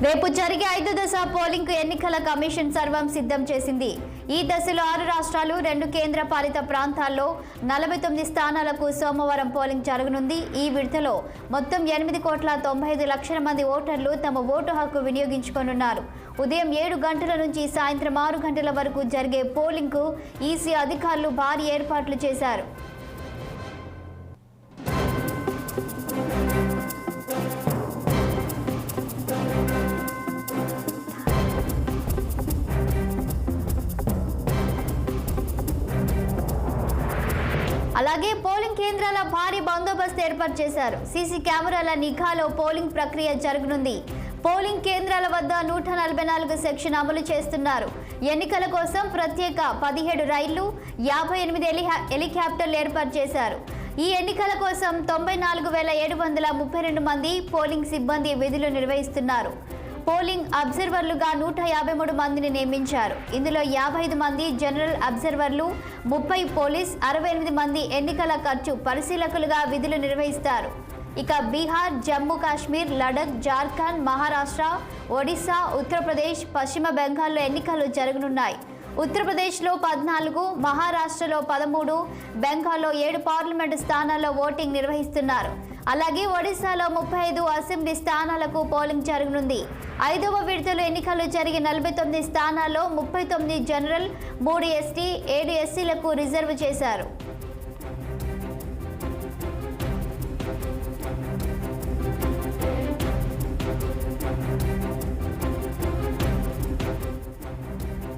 రేపు జరిగే 5వ దశ పోలింగ్ ఎన్నికల కమిషన్ సర్వం సిద్ధం చేసింది. ఈ దశలో 6 రాష్ట్రాలు 2 కేంద్ర పాలిత ప్రాంతాల్లో 49 స్థానాలకు సోమవారం పోలింగ్ జరగనుంది. ఈ విడతలో మొత్తం 8,95,00,000 మంది ఓటర్లు తమ ఓటు హక్కు వినియోగించుకోనున్నారు. ఉదయం 7 గంటల నుంచి సాయంత్రం 6 గంటల వరకు జరిగే పోలింగ్కు ఈసీ అధికారులు భారీ ఏర్పాట్లు చేశారు. అలాగే పోలింగ్ కేంద్రాల భారీ బందోబస్తు ఏర్పాటు చేశారు. సీసీ కెమెరాల నిఘాలో పోలింగ్ ప్రక్రియ జరగనుంది. పోలింగ్ కేంద్రాల వద్ద 144 సెక్షన్ అమలు చేస్తున్నారు. ఎన్నికల కోసం ప్రత్యేక 17 రైళ్లు, 58 హెలికాప్టర్లు ఏర్పాటు చేశారు. ఈ ఎన్నికల కోసం 94,732 మంది పోలింగ్ సిబ్బంది విధులు నిర్వహిస్తున్నారు. పోలింగ్ అబ్జర్వర్లుగా 153 మందిని నియమించారు. ఇందులో 55 మంది జనరల్ అబ్జర్వర్లు, 30 పోలీస్, 68 మంది ఎన్నికల ఖర్చు పరిశీలకులుగా విధులు నిర్వహిస్తారు. ఇక బీహార్, జమ్మూ కాశ్మీర్, లడఖ్, జార్ఖండ్, మహారాష్ట్ర, ఒడిశా, ఉత్తరప్రదేశ్, పశ్చిమ బెంగాల్లో ఎన్నికలు జరగనున్నాయి. ఉత్తరప్రదేశ్లో 14, మహారాష్ట్రలో 13, బెంగాల్లో 7 పార్లమెంటు స్థానాల్లో ఓటింగ్ నిర్వహిస్తున్నారు. అలాగే ఒడిశాలో 35 అసెంబ్లీ స్థానాలకు పోలింగ్ జరగనుంది. 5వ విడతలో ఎన్నికలు జరిగే 49 స్థానాల్లో 39 జనరల్, 3 ఎస్టీ, 7 ఎస్సీలకు రిజర్వ్ చేశారు.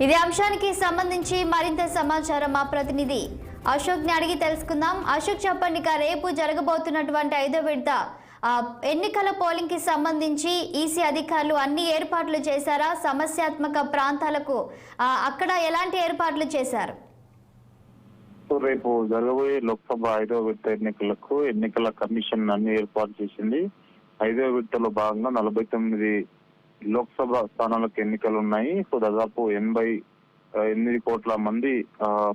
ఇదే అంశానికి సంబంధించి మరింత సమాచారం మా ప్రతినిధి అశోక్ని అడిగి తెలుసుకుందాం. అశోక్, చెప్పండి, రేపు జరగబోతున్నటువంటి 5వ విడత ఎన్నికల పోలింగ్ కి సంబంధించి ఈసీ అధికారులు అన్ని ఏర్పాట్లు చేశారా? సమస్యాత్మక ప్రాంతాలకు అక్కడ ఎలాంటి ఏర్పాట్లు చేశారు? రేపు జరగబోయే లోక్సభ 5వ విడత ఎన్నికలకు ఎన్నికల కమిషన్ అన్ని ఏర్పాటు చేసింది. 5వ విడతలో భాగంగా 49 లోక్సభ స్థానాలకు ఎన్నికలు ఉన్నాయి. సో దాదాపు 88 కోట్ల మంది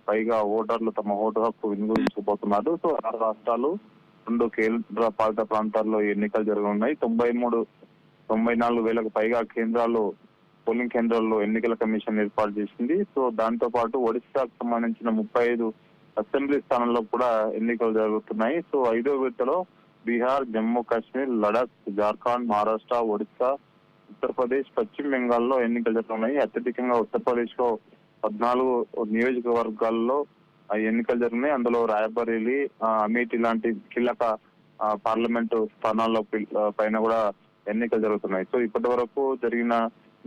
పైగా ఓటర్లు తమ ఓటు హక్కు వినియోగించుకోబోతున్నారు. సో 6 రాష్ట్రాలు, 2 కేంద్ర పాలిత ప్రాంతాల్లో ఎన్నికలు జరగనున్నాయి. 94 వేలకు పైగా పోలింగ్ కేంద్రాల్లో ఎన్నికల కమిషన్ ఏర్పాటు చేసింది. సో దాంతో పాటు ఒడిశాకు సంబంధించిన 35 అసెంబ్లీ స్థానాల్లో కూడా ఎన్నికలు జరుగుతున్నాయి. సో 5వ విడతలో బీహార్, జమ్మూ కాశ్మీర్, లడఖ్, జార్ఖండ్, మహారాష్ట్ర, ఒడిశా, ఉత్తరప్రదేశ్, పశ్చిమ బెంగాల్లో ఎన్నికలు జరుగుతున్నాయి. అత్యధికంగా ఉత్తరప్రదేశ్ లో 14 నియోజకవర్గాల్లో ఎన్నికలు జరిగినాయి. అందులో రాయబరేలీ, అమేఠీ లాంటి కీలక పార్లమెంటు స్థానాల్లో పైన కూడా ఎన్నికలు జరుగుతున్నాయి. సో ఇప్పటి వరకు జరిగిన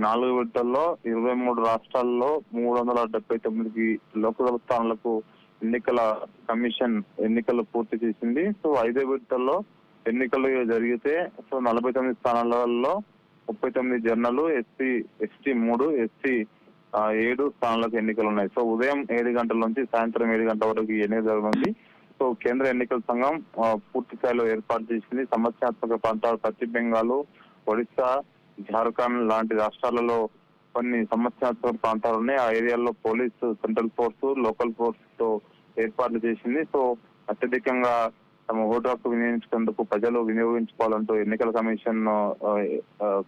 4 విడతల్లో 23 రాష్ట్రాల్లో 379 లోక్సభ స్థానాలకు ఎన్నికల కమిషన్ ఎన్నికలు పూర్తి చేసింది. సో 5వ విడతల్లో ఎన్నికలు జరిగితే 49 స్థానాలలో 39 జనరల్, ఎస్టీ 3, ఎస్సీ 7 స్థానాలకు ఎన్నికలు ఉన్నాయి. సో ఉదయం 7 గంటల నుంచి సాయంత్రం 7 గంటల వరకు ఎన్నిక జరగనుంది. సో కేంద్ర ఎన్నికల సంఘం పూర్తి స్థాయిలో ఏర్పాటు చేసింది. సమస్యాత్మక ప్రాంతాలు పశ్చిమ బెంగాల్, ఒడిశా, జార్ఖండ్ లాంటి రాష్ట్రాలలో కొన్ని సమస్యాత్మక ప్రాంతాలు ఉన్నాయి. ఆ ఏరియాల్లో police, central force, local force తో ఏర్పాట్లు చేసింది. సో అత్యధికంగా తమ ఓటు హక్కు వినియోగించుకునేందుకు ప్రజలు వినియోగించుకోవాలంటూ ఎన్నికల కమిషన్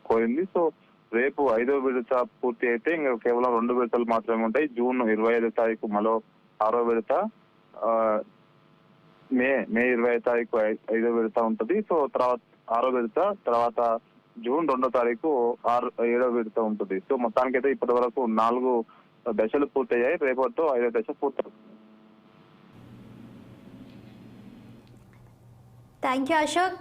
కోరింది. సో రేపు 5వ విడత పూర్తి అయితే ఇంకా కేవలం 2 విడతలు మాత్రమే ఉంటాయి. జూన్ 25వ తారీఖు మరో 6వ విడత, మే 25వ తారీఖు 5వ విడత ఉంటుంది. సో తర్వాత 6వ విడత, తర్వాత జూన్ 2వ తారీఖు 7వ విడత ఉంటుంది. సో మొత్తానికైతే ఇప్పటి వరకు 4 దశలు పూర్తయ్యాయి. రేపటితో 5వ దశ పూర్తవుతుంది. Thank you Ashok.